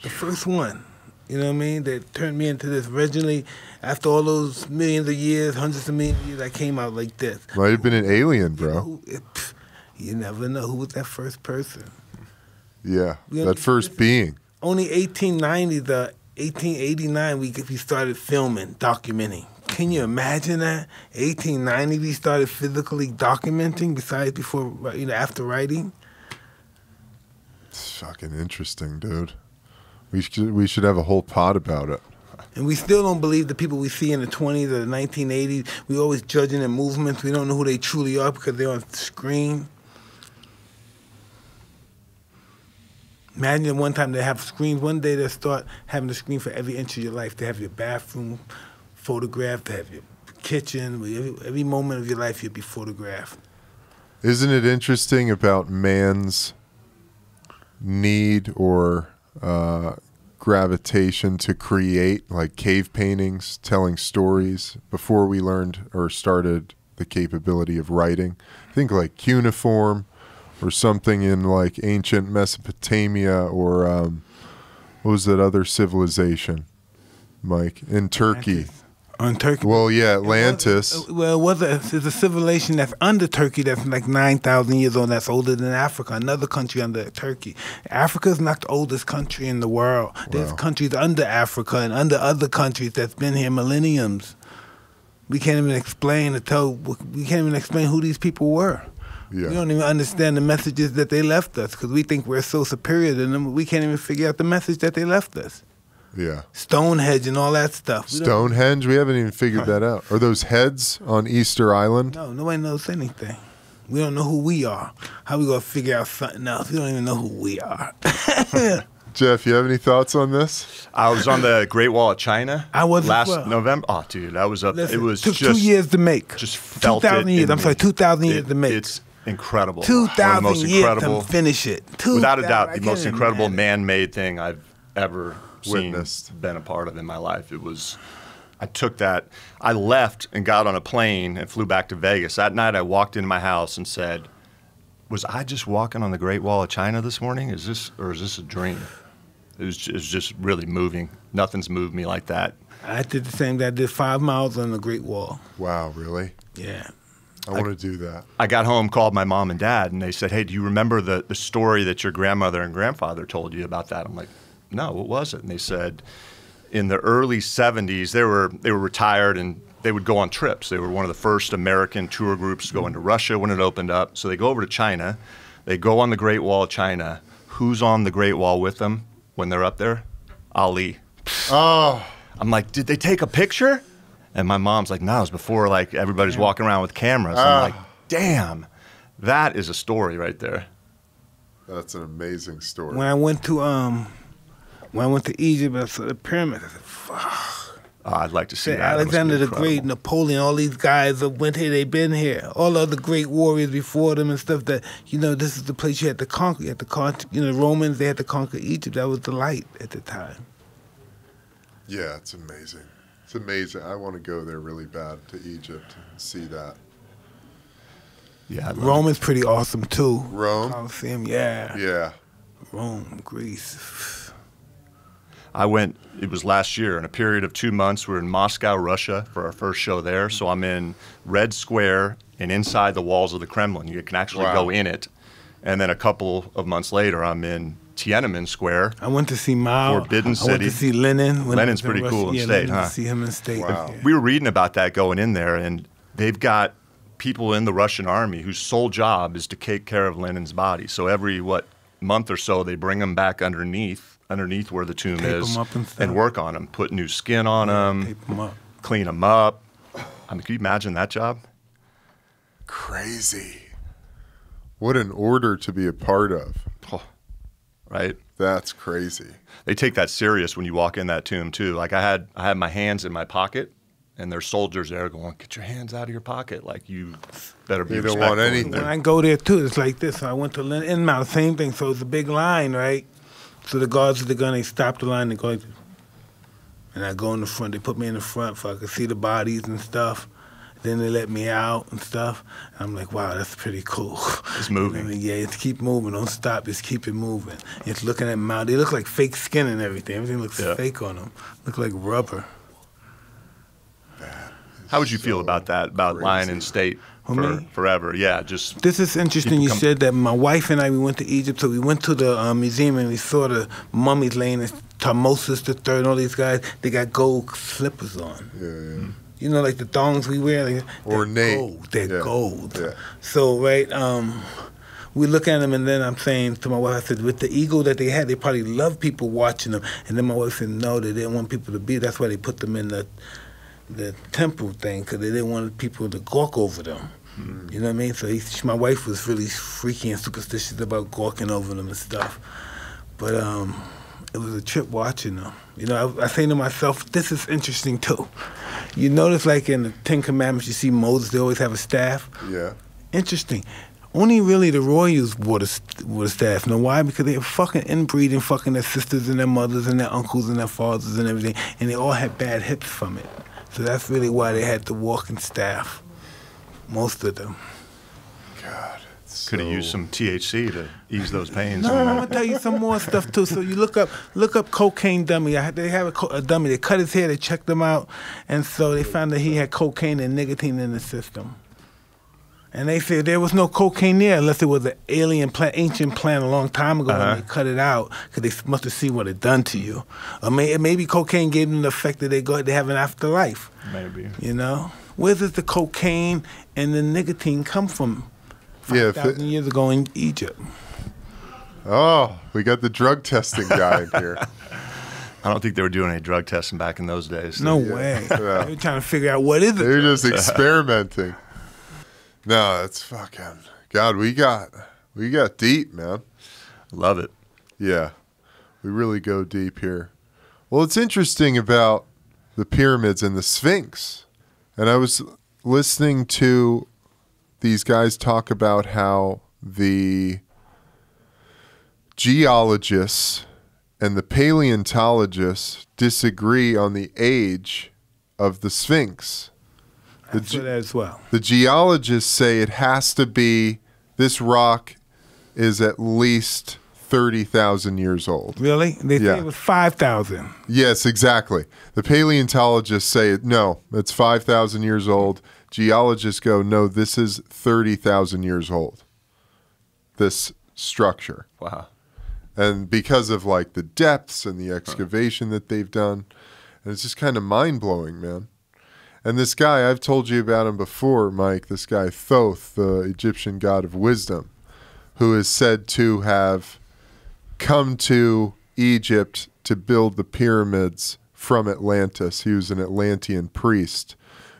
The first one. You know what I mean? That turned me into this. Originally, after all those millions of years, hundreds of millions of years, I came out like this. Might have been an alien, bro. You never know who was that first person. Yeah, that first being. Only 1890, 1889, we started filming, documenting. Can you imagine that? 1890, we started physically documenting. Besides, before after writing. It's fucking interesting, dude. We should have a whole pod about it. And we still don't believe the people we see in the 20s or the 1980s. We always judging their movements. We don't know who they truly are because they're on screen. Imagine one time they have screens. One day they'll start having a screen for every inch of your life. They have your bathroom photographed. They have your kitchen. Every moment of your life you'll be photographed. Isn't it interesting about man's need or gravitation to create, like cave paintings, telling stories, before we learned or started the capability of writing? Think like cuneiform or something in like ancient Mesopotamia, or what was that other civilization, Mike? In Turkey. On Turkey. Well, yeah, Atlantis. It's a civilization that's under Turkey that's like 9,000 years old, that's older than Africa, another country under Turkey. Africa is not the oldest country in the world. There's countries under Africa and under other countries that's been here millenniums. We can't even explain who these people were. Yeah. We don't even understand the messages that they left us because we think we're so superior to them. We can't even figure out the message that they left us. Yeah. Stonehenge and all that stuff. Stonehenge? We haven't even figured that out. Are those heads on Easter Island? No, nobody knows anything. We don't know who we are. How we going to figure out something else? We don't even know who we are. Jeff, you have any thoughts on this? I was on the Great Wall of China. I was as last well. November. Oh, dude, I was up. Listen, it was took just 2 years to make. Just felt 2,000 it years. in I'm sorry, me. 2,000 years to make. It's incredible. One of the 2,000 most years incredible, to finish it. without a 2,000, doubt, I the can't most even incredible imagine. man-made thing I've ever Witnessed. been a part of in my life. It was. I took that. I left and got on a plane and flew back to Vegas. That night, I walked into my house and said, "Was I just walking on the Great Wall of China this morning? Is this a dream?" It was just really moving. Nothing's moved me like that. I did the same. I did 5 miles on the Great Wall. Wow, really? Yeah. I want to do that. I got home, called my mom and dad, and they said, "Hey, do you remember the story that your grandmother and grandfather told you about that?" I'm like, "No, what was it?" And they said, in the early 70s, they were retired and they would go on trips. They were one of the first American tour groups to go into Russia when it opened up. So they go over to China. They go on the Great Wall of China. Who's on the Great Wall with them when they're up there? Ali. Oh, I'm like, did they take a picture? And my mom's like, no, it was before like everybody's walking around with cameras. I'm like, damn, that is a story right there. that's an amazing story. When I went to Egypt, I saw the pyramids. I said, fuck. Oh, I'd like to see that. Alexander That the must be Great, incredible. Napoleon, all these guys that went here, they've been here. All the other great warriors before them and stuff that, this is the place you had to conquer. You had to conquer, the Romans, they had to conquer Egypt. That was the light at the time. Yeah, it's amazing. It's amazing. I want to go there really bad to Egypt and see that. Yeah, I'd love Rome is pretty awesome too. Rome? Colosseum, yeah. Yeah. Rome, Greece. I went, it was last year, in a period of 2 months. We were in Moscow, Russia for our first show there. So I'm in Red Square and inside the walls of the Kremlin. You can actually go in it. And then a couple of months later, I'm in Tiananmen Square. I went to see Mao. Forbidden I went City. to see Lenin. when Lenin's I was in pretty cool Russia. in Yeah, state, Lenin, huh? to see him in state. Wow. Yeah. We were reading about that going in there, and they've got people in the Russian army whose sole job is to take care of Lenin's body. So every, month or so, they bring him back underneath where the tomb Tape is, him up and stuff. work on him, put new skin on him, Tape him up. clean him up. I mean, can you imagine that job? Crazy. What an order to be a part of. Oh, right? That's crazy. They take that serious when you walk in that tomb too. Like I had my hands in my pocket, and there's soldiers there going, "Get your hands out of your pocket! Like you better be You don't respectful." want anything. When I go there too, it's like this. So I went to Lenin and Mao, same thing. So it's a big line, right? So the guards with the gun, they stop the line, they go like this. And I go in the front. They put me in the front so I could see the bodies and stuff. Then they let me out and stuff. And I'm like, wow, that's pretty cool. It's moving. I mean, yeah, it's keep moving. Don't stop. Just keep it moving. It's looking at Mao. They look like fake skin and everything. Everything looks fake on them. Look like rubber. How would you feel about that? About lying in state for me? forever? Yeah, just This is interesting. You said that. My wife and I, we went to Egypt, so we went to the museum and we saw the mummies laying in Thutmose III and all these guys. They got gold slippers on. Yeah. You know, like the thongs we wear. Like, Ornate. Gold. They're Yeah. gold. Yeah. So, right, we look at them, and then I'm saying to my wife, I said, with the ego that they had, they probably loved people watching them. And then my wife said, no, they didn't want people to be. That's why they put them in the temple thing, because they didn't want people to gawk over them. You know what I mean? So my wife was really freaky and superstitious about gawking over them and stuff. But it was a trip watching them. You know, I say to myself, this is interesting too. You notice, like in the Ten Commandments, you see Moses, they always have a staff. Yeah. Interesting. Only really the royals wore the staff. Know why? Because they were fucking inbreeding fucking their sisters and their mothers and their uncles and their fathers and everything, and they all had bad hips from it. So that's really why they had the walking staff. Most of them. God. could have used some THC to ease those pains. No, I'm gonna tell you some more stuff too. So you look up cocaine dummy. They have a dummy. They cut his hair. They checked him out, and so they found that he had cocaine and nicotine in the system. And they said there was no cocaine there unless it was an alien plant, ancient plant a long time ago, and they cut it out because they must have seen what it done to you. Or maybe cocaine gave them the effect that they have an afterlife. Maybe. You know, where does the cocaine and the nicotine come from Yeah, 5,000 years ago in Egypt. Oh, we got the drug testing guy in here. I don't think they were doing any drug testing back in those days. No way. Yeah. They were trying to figure out what is it. They're just experimenting. No, that's fucking God. We got deep, man. Love it. Yeah, we really go deep here. Well, it's interesting about the pyramids and the Sphinx, and I was listening to these guys talk about how the geologists and the paleontologists disagree on the age of the Sphinx. I saw that as well. The geologists say it has to be, this rock is at least 30,000 years old. Really? They Yeah. say it was 5,000. Yes, exactly. The paleontologists say, no, it's 5,000 years old. Geologists go, no, this is 30,000 years old, this structure. Wow. And because of like the depths and the excavation that they've done, and it's just kind of mind-blowing, man. And this guy, I've told you about him before, Mike, this guy Thoth, the Egyptian god of wisdom, who is said to have come to Egypt to build the pyramids from Atlantis. He was an Atlantean priest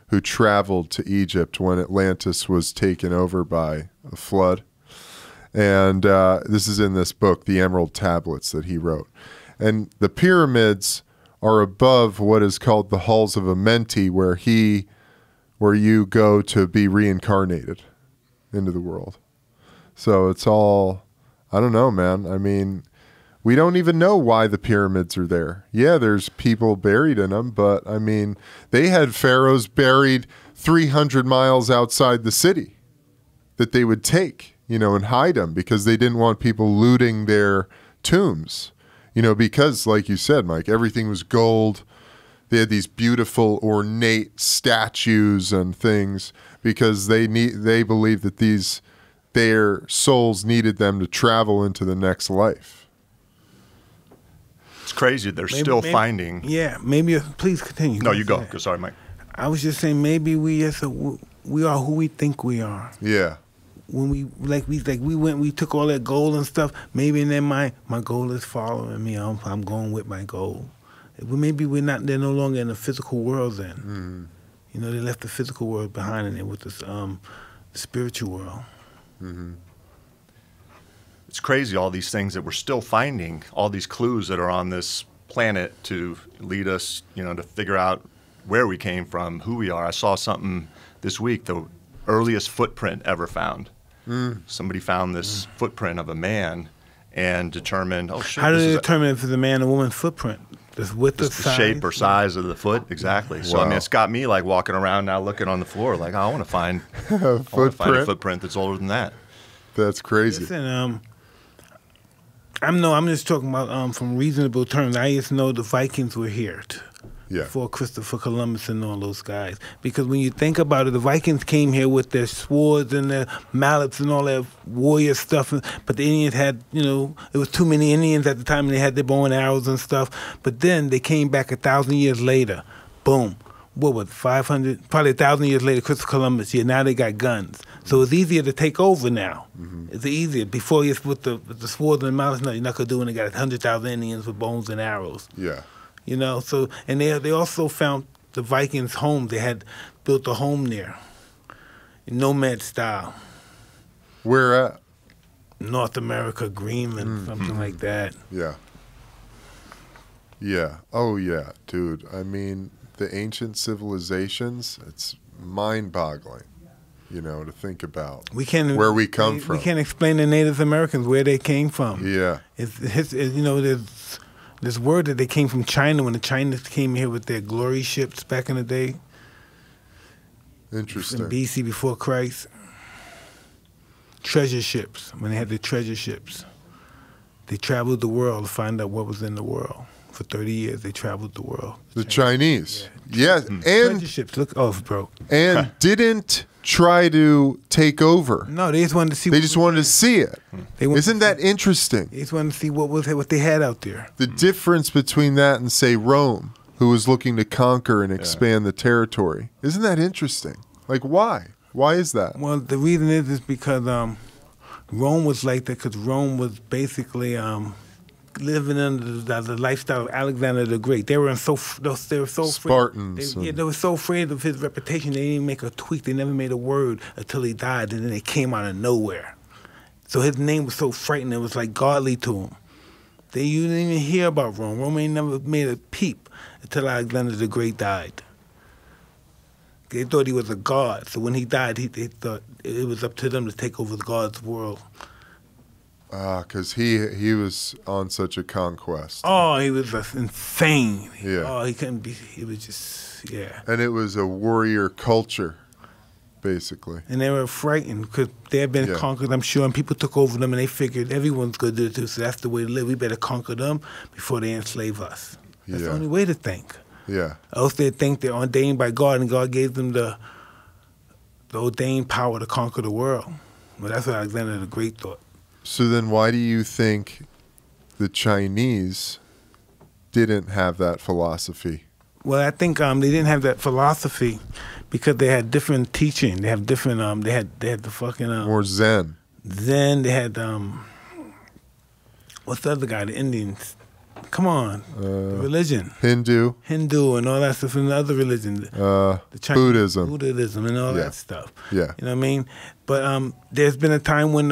who traveled to Egypt when Atlantis was taken over by a flood. And this is in this book, The Emerald Tablets, that he wrote. And the pyramids are above what is called the halls of Amenti, where you go to be reincarnated into the world. So it's all, I don't know, man. I mean, we don't even know why the pyramids are there. Yeah, there's people buried in them, but I mean, they had pharaohs buried 300 miles outside the city that they would take, and hide them because they didn't want people looting their tombs, because like you said, Mike, everything was gold. They had these beautiful ornate statues and things because they believed that their souls needed them to travel into the next life. It's crazy. They're still finding. Yeah, maybe. Please continue. No, you go. Sorry, Mike. I was just saying maybe we are who we think we are. Yeah. When we took all that gold and stuff. Maybe then my goal is following me. I'm going with my goal. Maybe they're no longer in the physical world then. Mm-hmm. They left the physical world behind and they're with the spiritual world. Mm-hmm. It's crazy, all these things that we're still finding, all these clues that are on this planet to lead us, to figure out where we came from, who we are. I saw something this week, the earliest footprint ever found. Somebody found this footprint of a man and determined, oh shit. How do they determine if it's a man or woman's footprint? Just with the shape or size of the foot, exactly. So Wow. I mean, it's got me like walking around now, looking on the floor, like I want to find a footprint that's older than that. That's crazy. Listen, I'm just talking about from reasonable terms. I just know the Vikings were here before Christopher Columbus and all those guys. Because when you think about it, the Vikings came here with their swords and their mallets and all that warrior stuff. But the Indians had, it was too many Indians at the time, and they had their bow and arrows and stuff. But then they came back 1,000 years later. Boom. What was it, 500? Probably 1,000 years later, Christopher Columbus. Yeah, now they got guns. So it's easier to take over now. Mm-hmm. It's easier. Before, with the swords and the mallets, you're not going to do it. They got 100,000 Indians with bows and arrows. Yeah. So, and they also found the Vikings' home. They had built a home there, nomad style. Where at? North America, Greenland, something like that. Yeah. Yeah. Oh, yeah, dude. I mean, the ancient civilizations, it's mind-boggling, to think about where we come from. We can't explain the Native Americans, where they came from. Yeah. There's this word that they came from China when the Chinese came here with their glory ships back in the day. Interesting. In BC, before Christ. Treasure ships, when they had their treasure ships. They traveled the world to find out what was in the world. For 30 years, they traveled the world. The Chinese. Yeah. And treasure ships, look off, bro. And didn't try to take over. No, they just wanted to see. They just wanted to see it. Isn't that interesting? They just wanted to see what they had out there. The difference between that and, say, Rome, who was looking to conquer and expand the territory. Isn't that interesting? Like, why? Why is that? Well, the reason is because Rome was like that because Rome was basically living under the lifestyle of Alexander the Great. They were so Spartans. Afraid. They were so afraid of his reputation. They didn't make a tweak. They never made a word until he died, and then they came out of nowhere. So his name was so frightening. It was like godly to him. You didn't even hear about Rome. Rome ain't never made a peep until Alexander the Great died. They thought he was a god. So when he died, they thought it was up to them to take over the God's world. Because he was on such a conquest. Oh, he was just insane. Yeah. Oh, he couldn't be. He was just, yeah. And it was a warrior culture, basically. And they were frightened because they had been conquered, I'm sure, and people took over them, and they figured everyone's going to do it too, so that's the way to live. We better conquer them before they enslave us. That's the only way to think. Yeah. Else they think they're ordained by God, and God gave them the ordained power to conquer the world. Well, that's what Alexander the Great thought. So then why do you think the Chinese didn't have that philosophy? Well, I think they didn't have that philosophy because they had different teaching. They have different. They had the fucking more Zen. Zen. They had what's the other guy? The Indians. Come on, the religion. Hindu and all that stuff, and the other religion. The Chinese, Buddhism, and all that stuff. Yeah, you know what I mean. But there's been a time when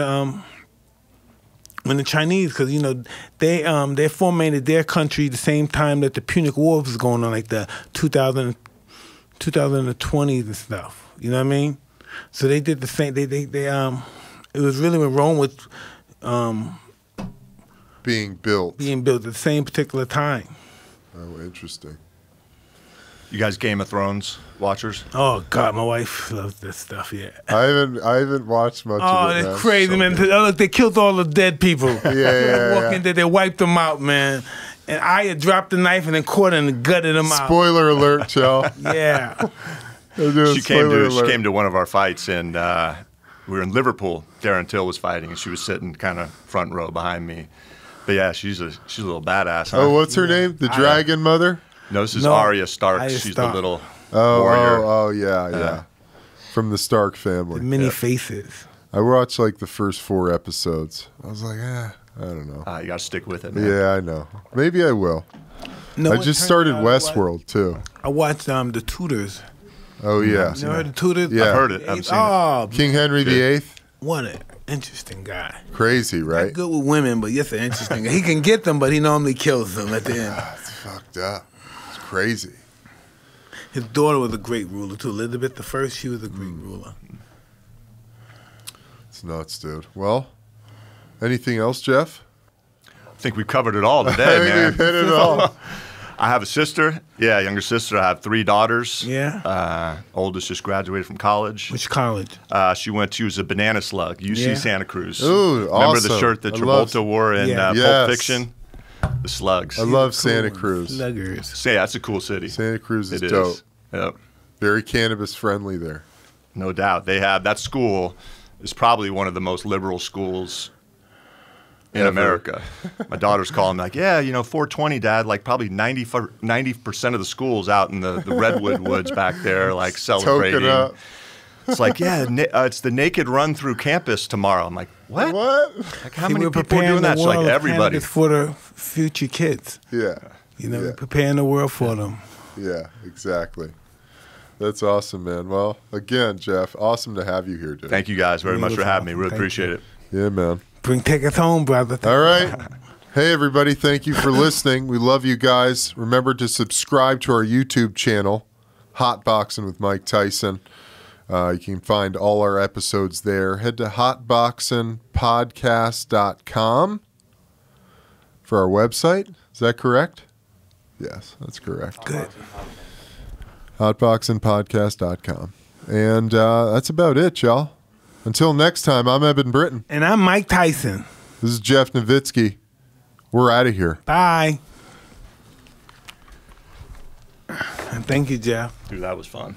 the Chinese, because you know they formatted their country the same time that the Punic War was going on, like the 2020s and stuff. You know what I mean? So they did the same. They it was really when Rome was being built at the same particular time. Oh, interesting. You guys Game of Thrones watchers? Oh God, my wife loves this stuff. Yeah. I haven't watched much of it. Oh, that's crazy, man. Look, they killed all the dead people. Yeah. They wiped them out, man. And Aya dropped the knife and then caught it and gutted them out. Spoiler alert, Joe. Yeah. She came to one of our fights, and we were in Liverpool. Darren Till was fighting, and she was sitting kind of front row behind me. But yeah, she's a little badass. Huh? Oh, what's her name? The Dragon Mother? No, this is Arya Stark. She's the little warrior. Oh, yeah. From the Stark family. The many faces. I watched like the first 4 episodes. I was like, I don't know. You got to stick with it, man. Yeah, I know. Maybe I will. No, I just started Westworld, too. I watched The Tudors. Oh, yeah. You heard The Tudors? Yeah. I've heard it. I've seen it. King Henry VIII? What an interesting guy. Crazy, right? Not good with women, but yes, an interesting guy. He can get them, but he normally kills them at the end. It's fucked up. It's crazy. His daughter was a great ruler, too. Elizabeth I, she was a great ruler. It's nuts, dude. Well, anything else, Jeff? I think we've covered it all today, I think man. we've hit it all. I have a sister. Yeah, younger sister. I have 3 daughters. Yeah. Oldest just graduated from college. Which college? She was a banana slug, UC Santa Cruz. Ooh, Remember awesome. the shirt that Travolta wore in Pulp Fiction? The slugs. I love Santa Cruz. Sluggers. Yeah, that's a cool city. Santa Cruz is dope. Yep. Very cannabis friendly there. No doubt. They have that school is probably one of the most liberal schools in America. My daughter's calling me like, 420, Dad. Like probably 90% of the schools out in the redwood woods back there, like celebrating. Token up. It's like, it's the naked run through campus tomorrow. I'm like, what? Like, how many people are doing that? She's like, everybody. For the future kids. Yeah. We're preparing the world for them. Yeah, exactly. That's awesome, man. Well, again, Jeff, awesome to have you here today. Thank you guys very much for having me. Really appreciate it. Yeah, man. Take us home, brother. All right. Hey, everybody. Thank you for listening. We love you guys. Remember to subscribe to our YouTube channel, Hotboxin with Mike Tyson. You can find all our episodes there. Head to hotboxinpodcast.com for our website. Is that correct? Yes, that's correct. Good. Hotboxinpodcast.com. And that's about it, y'all. Until next time, I'm Eben Britton. And I'm Mike Tyson. This is Jeff Novitskiy. We're out of here. Bye. And thank you, Jeff. Dude, that was fun.